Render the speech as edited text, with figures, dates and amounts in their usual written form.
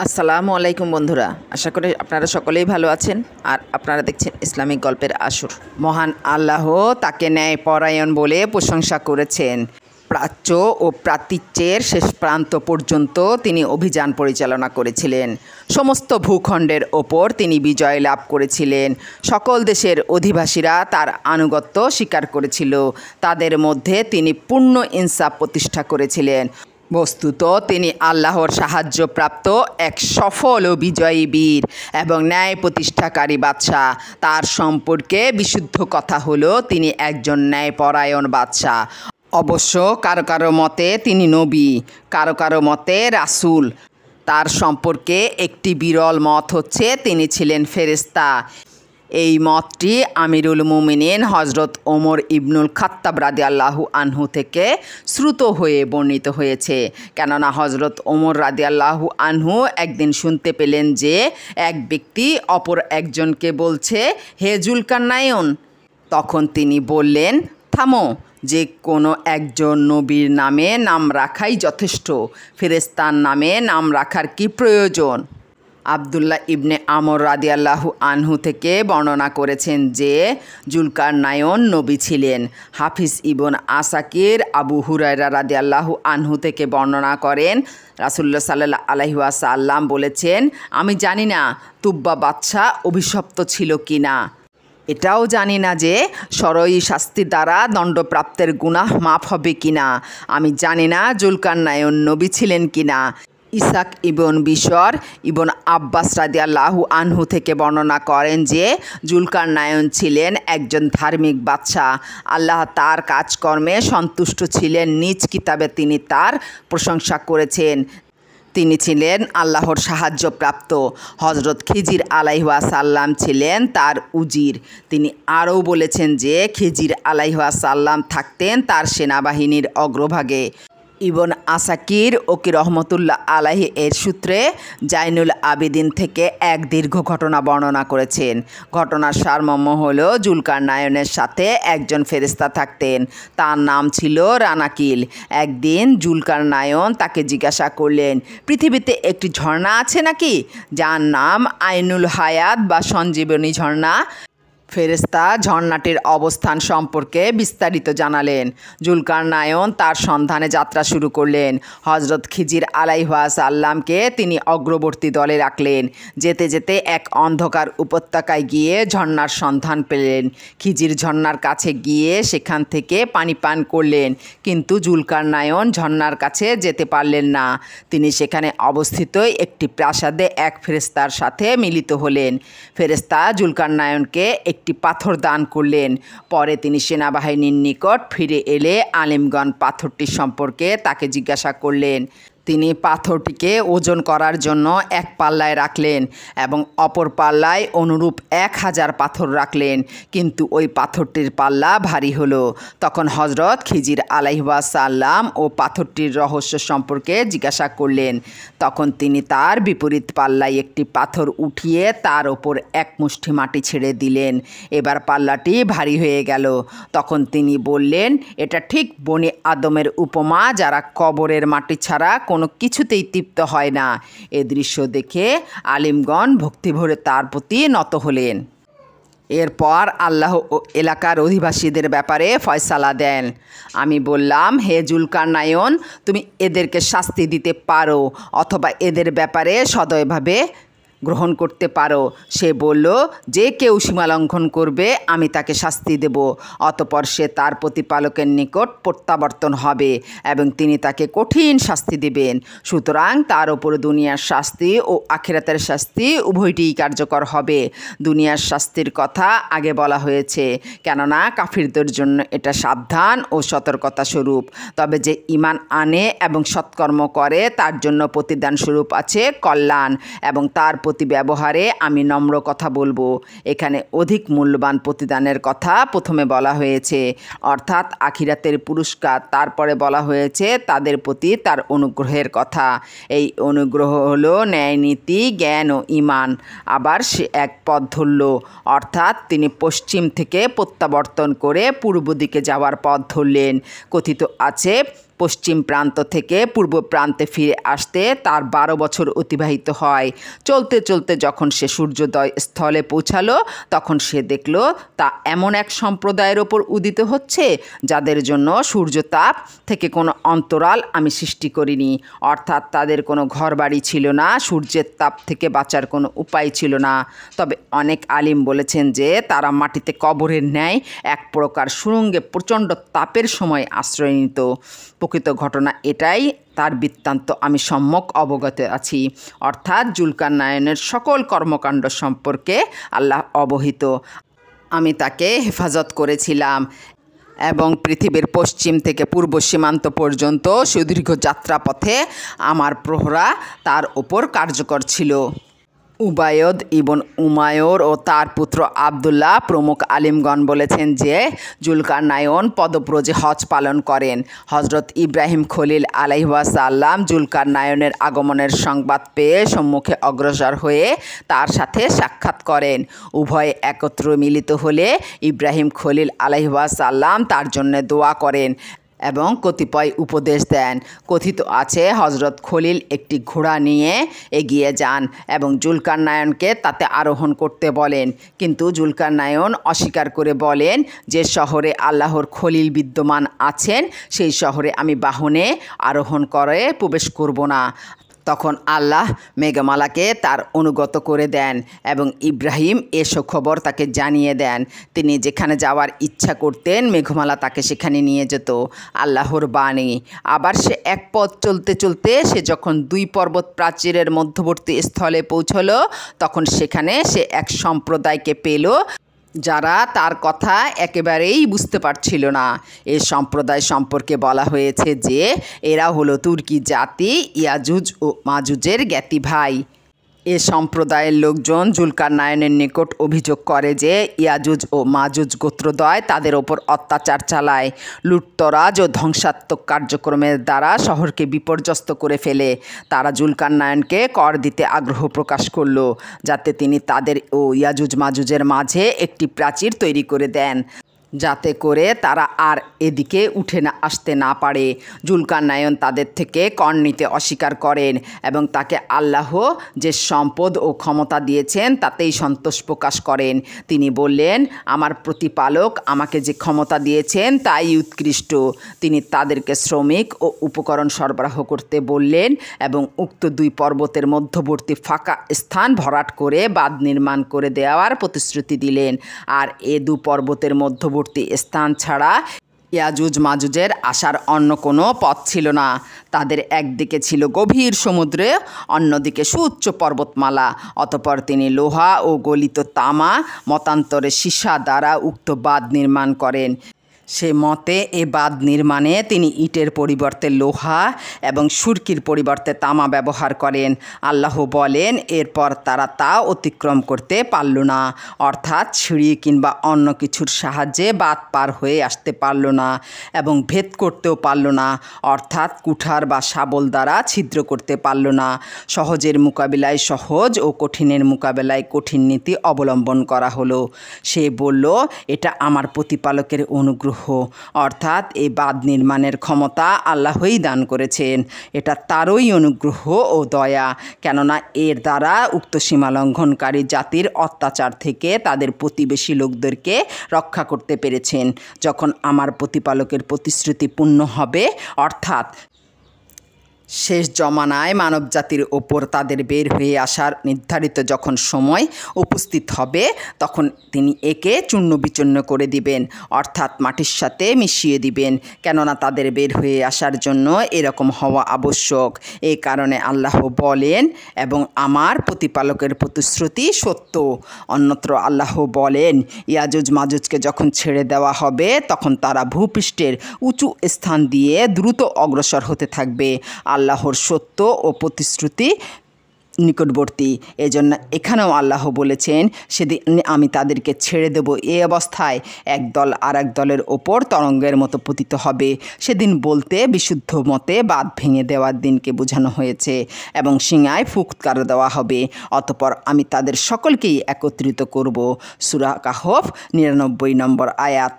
আসসালামু আলাইকুম বন্ধুরা, আশা করি আপনারা সকলেই ভালো আছেন আর আপনারা দেখছেন ইসলামিক গল্পের আসর। মহান আল্লাহ তাকে ন্যায়পরায়ণ বলে প্রশংসা করেছেন। প্রাচ্য ও প্রাচ্যের শেষ প্রান্ত পর্যন্ত তিনি অভিযান পরিচালনা করেছিলেন। সমস্ত ভূখণ্ডের ওপর তিনি বিজয় লাভ করেছিলেন। সকল দেশের অধিবাসীরা তার আনুগত্য স্বীকার করেছিল। তাদের মধ্যে তিনি পূর্ণ ইনসাফ প্রতিষ্ঠা করেছিলেন। বস্তুত তিনি আল্লাহর সাহায্যপ্রাপ্ত এক সফল ও বিজয়ী বীর এবং ন্যায় প্রতিষ্ঠাকারী বাদশাহ। তার সম্পর্কে বিশুদ্ধ কথা হলো তিনি একজন ন্যায়পরায়ণ বাদশাহ। অবশ্য কারো কারো মতে তিনি নবী, কারো কারো মতে রাসূল। তার সম্পর্কে একটি বিরল মত হচ্ছে তিনি ছিলেন ফেরেশতা। এই মতটি আমিরুল মুমিনিন হজরত ওমর ইবনুল খাত্তাব রাদিয়াল্লাহু আনহু থেকে শ্রুত হয়ে বর্ণিত হয়েছে। কেননা হজরত ওমর রাদিয়াল্লাহু আনহু একদিন শুনতে পেলেন যে এক ব্যক্তি অপর একজনকে বলছে, হে জুলকারনাইন। তখন তিনি বললেন, থামো, যে কোনো একজন নবীর নামে নাম রাখাই যথেষ্ট, ফেরেশতার নামে নাম রাখার কি প্রয়োজন? আবদুল্লাহ ইবনে আমর রাদিয়াল্লাহু আনহু থেকে বর্ণনা করেছেন যে জুলকারনাইন নবী ছিলেন। হাফিজ ইবন আসাকির আবু হুরায়রা রাদিয়াল্লাহু আনহু থেকে বর্ণনা করেন, রাসূলুল্লাহ সাল্লাল্লাহু আলাইহি ওয়াসাল্লাম বলেছেন, আমি জানি না তুব্বা বাদশা অভিশপ্ত ছিল কি না। এটাও জানি না যে শরঈ শাস্তি দ্বারা দণ্ডপ্রাপ্তের গুনাহ মাফ হবে কিনা। আমি জানি না জুলকারনাইন নবী ছিলেন কিনা। ইসাক ইবন বিশর ইবন আব্বাস রাদিয়াল্লাহু আনহু থেকে বর্ণনা করেন যে জুলকারনাইন ছিলেন একজন ধার্মিক বাদশাহ। আল্লাহ তার কাজকর্মে সন্তুষ্ট ছিলেন। নিজ কিতাবে তিনি তার প্রশংসা করেছেন। তিনি ছিলেন আল্লাহর সাহায্যপ্রাপ্ত। হজরত খিজির আলাইহি ওয়াসাল্লাম ছিলেন তার উজির। তিনি আরও বলেছেন যে খিজির আলাইহি ওয়াসাল্লাম থাকতেন তার সেনাবাহিনীর অগ্রভাগে। ইবন আসাকির ওকি রহমতুল্লাহ আলাইহি এর সূত্রে জাইনুল আবেদিন থেকে এক দীর্ঘ ঘটনা বর্ণনা করেছেন। ঘটনার সারমর্ম হলো, জুলকারনাইনের সাথে একজন ফেরেশতা থাকতেন। তার নাম ছিল রানাকিল। একদিন জুলকারনাইন তাকে জিজ্ঞাসা করলেন, পৃথিবীতে একটি ঝর্ণা আছে নাকি যার নাম আইনুল হায়াত বা সঞ্জীবনী ঝর্ণা? ফেরেশতা ঝর্ণাটির অবস্থান সম্পর্কে বিস্তারিত জানালেন। জুলকারনাইন তার সন্ধানে যাত্রা শুরু করলেন। হজরত খিজির আলাইহি ওয়াসাল্লামকে তিনি অগ্রবর্তী দলে রাখলেন। যেতে যেতে এক অন্ধকার উপত্যকায় গিয়ে ঝর্ণার সন্ধান পেলেন। খিজির ঝর্ণার কাছে গিয়ে সেখান থেকে পানি পান করলেন, কিন্তু জুলকারনাইন ঝর্ণার কাছে যেতে পারলেন না। তিনি সেখানে অবস্থিত একটি প্রাসাদে এক ফেরেশতার সাথে মিলিত হলেন। ফেরেশতা জুলকারনাইনকে একটি পাথর দান করলেন। পরে তিনি সেনাবাহিনীর নিকট ফিরে এলে আলিমগণ পাথরটি সম্পর্কে তাকে জিজ্ঞাসা করলেন। তিনি পাথরটিকে ওজন করার জন্য এক পাল্লায় রাখলেন এবং অপর পাল্লায় অনুরূপ 1000 পাথর রাখলেন, কিন্তু ওই পাথরটির পাল্লা ভারী হলো। তখন হজরত খিজির আলাইহি ওয়াসাল্লাম ও পাথরটির রহস্য সম্পর্কে জিজ্ঞাসা করলেন। তখন তিনি তার বিপরীত পাল্লায় একটি পাথর উঠিয়ে তার ওপর এক মুষ্টি মাটি ছেড়ে দিলেন। এবার পাল্লাটি ভারী হয়ে গেল। তখন তিনি বললেন, এটা ঠিক বনি আদমের উপমা, যারা কবরের মাটি ছাড়া কোনো কিছুতেই তৃপ্ত হয় না। এ দৃশ্য দেখে আলিমগণ ভক্তিভরে তার প্রতি নত হলেন। এরপর আল্লাহ এলাকার অধিবাসীদের ব্যাপারে ফয়সালা দেন। আমি বললাম, হে জুলকারনাইন, তুমি এদেরকে শাস্তি দিতে পারো অথবা এদের ব্যাপারে সদয়ভাবে গ্রহণ করতে পারো। সে বলল, যে কেউ সীমালঙ্ঘন করবে আমি তাকে শাস্তি দেব। অতপর সে তার প্রতিপালকের নিকট প্রত্যাবর্তন হবে এবং তিনি তাকে কঠিন শাস্তি দেবেন। সুতরাং তার ওপর দুনিয়ার শাস্তি ও আখিরাতের শাস্তি উভয়টিই কার্যকর হবে। দুনিয়ার শাস্তির কথা আগে বলা হয়েছে, কেননা কাফিরদের জন্য এটা সাবধান ও সতর্কতা স্বরূপ। তবে যে ঈমান আনে এবং সৎকর্ম করে তার জন্য প্রতিদান স্বরূপ আছে কল্যাণ, এবং তার প্রতি ব্যবহারে আমি নম্র কথা বলবো। এখানে অধিক মূল্যবান প্রতিদানের কথা প্রথমে বলা হয়েছে, অর্থাৎ আখিরাতের পুরস্কার। তারপরে বলা হয়েছে তাদের প্রতি তার অনুগ্রহের কথা। এই অনুগ্রহ হলো ন্যায়নীতি, জ্ঞান ও ঈমান। আবার সে এক পথ ধরল, অর্থাৎ তিনি পশ্চিম থেকে প্রত্যাবর্তন করে পূর্ব দিকে যাওয়ার পথ ধরলেন। কথিত আছে পশ্চিম প্রান্ত থেকে পূর্ব প্রান্তে ফিরে আসতে তার 12 বছর অতিবাহিত হয়। চলতে চলতে যখন সে সূর্যোদয় স্থলে পৌঁছালো তখন সে দেখল তা এমন এক সম্প্রদায়ের ওপর উদিত হচ্ছে যাদের জন্য সূর্যতাপ থেকে কোনো অন্তরাল আমি সৃষ্টি করিনি, অর্থাৎ তাদের কোনো ঘরবাড়ি ছিল না, সূর্যের তাপ থেকে বাঁচার কোনো উপায় ছিল না। তবে অনেক আলিম বলেছেন যে তারা মাটিতে কবরের ন্যায় এক প্রকার সুড়ঙ্গে প্রচণ্ড তাপের সময় আশ্রয় নিত। প্রকৃত ঘটনা এটাই, তার বৃত্তান্ত আমি সম্যক অবগত আছি, অর্থাৎ জুলকারনায়নের সকল কর্মকাণ্ড সম্পর্কে আল্লাহ অবহিত। আমি তাকে হেফাজত করেছিলাম এবং পৃথিবীর পশ্চিম থেকে পূর্ব সীমান্ত পর্যন্ত সুদীর্ঘ যাত্রাপথে আমার প্রহরা তার ওপর কার্যকর ছিল। উবায়দ ইবন উমায়র ও তার পুত্র আবদুল্লাহ প্রমুখ আলিমগণ বলেছেন যে জুলকারনায়ন পদব্রজে হজ পালন করেন। হজরত ইব্রাহিম খলিল আলাইহিসসালাম জুলকারনায়নের আগমনের সংবাদ পেয়ে সম্মুখে অগ্রসর হয়ে তার সাথে সাক্ষাৎ করেন। উভয়ে একত্র মিলিত হলে ইব্রাহিম খলিল আলাইহিসসালাম তার জন্য দোয়া করেন এবং কতিপয় উপদেশ দেন। কথিত আছে হজরত খলিল একটি ঘোড়া নিয়ে এগিয়ে যান এবং জুলকারনায়নকে তাতে আরোহণ করতে বলেন, কিন্তু জুলকারনায়ন অস্বীকার করে বলেন যে শহরে আল্লাহর খলিল বিদ্যমান আছেন সেই শহরে আমি বাহনে আরোহণ করে প্রবেশ করব না। তখন আল্লাহ মেঘমালাকে তার অনুগত করে দেন এবং ইব্রাহিম এ সুখবর তাকে জানিয়ে দেন। তিনি যেখানে যাওয়ার ইচ্ছা করতেন মেঘমালা তাকে সেখানে নিয়ে যেত। আল্লাহর বাণী। আবার সে এক পথ চলতে চলতে সে যখন 2 পর্বত প্রাচীরের মধ্যবর্তী স্থলে পৌঁছল তখন সেখানে সে এক সম্প্রদায়কে পেল যারা তার কথা একেবারেই বুঝতে পারছিল না। এই সম্প্রদায় সম্পর্কে বলা হয়েছে যে এরা হলো তুর্কি জাতি ইয়াজুজ ও মাজুজের জ্ঞাতি ভাই। এ সম্প্রদায়ের লোকজন জুলকারনায়নের নিকট অভিযোগ করে যে ইয়াজুজ ও মাজুজ গোত্রদ্বয় তাদের ওপর অত্যাচার চালায়, লুটতরাজ ও ধ্বংসাত্মক কার্যক্রমের দ্বারা শহরকে বিপর্যস্ত করে ফেলে। তারা জুলকারনায়নকে কর দিতে আগ্রহ প্রকাশ করল যাতে তিনি তাদের ও ইয়াজুজ মাজুজের মাঝে একটি প্রাচীর তৈরি করে দেন যাতে করে তারা আর এদিকে উঠে আসতে না পারে। জুলকারনায়ন তাদের থেকে কর নিতে অস্বীকার করেন এবং তাকে আল্লাহ যে সম্পদ ও ক্ষমতা দিয়েছেন তাতেই সন্তোষ প্রকাশ করেন। তিনি বললেন, আমার প্রতিপালক আমাকে যে ক্ষমতা দিয়েছেন তাই উৎকৃষ্ট। তিনি তাদেরকে শ্রমিক ও উপকরণ সরবরাহ করতে বললেন এবং উক্ত 2 পর্বতের মধ্যবর্তী ফাঁকা স্থান ভরাট করে বাঁধ নির্মাণ করে দেওয়ার প্রতিশ্রুতি দিলেন। আর এ 2 পর্বতের মধ্যবর্তী স্থান ছাড়া ইয়াজুজ মাজুজের আসার অন্য কোনো পথ ছিল না। তাদের একদিকে ছিল গভীর সমুদ্রে, অন্যদিকে সুউচ্চ পর্বতমালা। অতঃপর তিনি লোহা ও গলিত তামা মতান্তরে সীসা দ্বারা উক্ত বাঁধ নির্মাণ করেন। সে মতে এ বাঁধ নির্মাণে তিনি ইটের পরিবর্তে লোহা এবং সুরকির পরিবর্তে তামা ব্যবহার করেন। আল্লাহ বলেন, এরপর তারা তা অতিক্রম করতে পারল না, অর্থাৎ সিঁড়ি কিংবা অন্য কিছুর সাহায্যে বাঁধ পার হয়ে আসতে পারল না এবং ভেদ করতেও পারল না, অর্থাৎ কুঠার বা শাবল দ্বারা ছিদ্র করতে পারল না। সহজের মোকাবিলায় সহজ ও কঠিনের মোকাবেলায় কঠিন নীতি অবলম্বন করা হলো। সে বলল, এটা আমার প্রতিপালকের অনুগ্রহ, অর্থাৎ এই বাঁধ নির্মাণের ক্ষমতা আল্লাহই দান করেছেন। এটা তারই অনুগ্রহ ও দয়া, কেননা এর দ্বারা উক্ত সীমালঙ্ঘনকারী জাতির অত্যাচার থেকে তাদের প্রতিবেশী লোকদেরকে রক্ষা করতে পেরেছেন। যখন আমার প্রতিপালকের প্রতিশ্রুতি পূর্ণ হবে, অর্থাৎ শেষ জমানায় মানবজাতির ওপর তাদের বের হয়ে আসার নির্ধারিত যখন সময় উপস্থিত হবে তখন তিনি একে চূর্ণ বিচূর্ণ করে দিবেন, অর্থাৎ মাটির সাথে মিশিয়ে দিবেন, কেননা তাদের বের হয়ে আসার জন্য এরকম হওয়া আবশ্যক। এই কারণে আল্লাহ বলেন, এবং আমার প্রতিপালকের প্রতিশ্রুতি সত্য। অন্যত্র আল্লাহ বলেন, ইয়াজুজ মাজুজকে যখন ছেড়ে দেওয়া হবে তখন তারা ভূপৃষ্ঠের উঁচু স্থান দিয়ে দ্রুত অগ্রসর হতে থাকবে। আল্লাহর সত্য ও প্রতিশ্রুতি নিকটবর্তী। এজন্য এখানেও আল্লাহ বলেছেন, সেদিন আমি তাদেরকে ছেড়ে দেব এই অবস্থায় এক দল আর এক দলের ওপর তরঙ্গের মতো পতিত হবে। সেদিন বলতে বিশুদ্ধ মতে বাঁধ ভেঙে দেওয়ার দিনকে বোঝানো হয়েছে এবং শিঙায় ফুৎকার দেওয়া হবে। অতঃপর আমি তাদের সকলকেই একত্রিত করব। সূরা কাহফ 99 নম্বর আয়াত।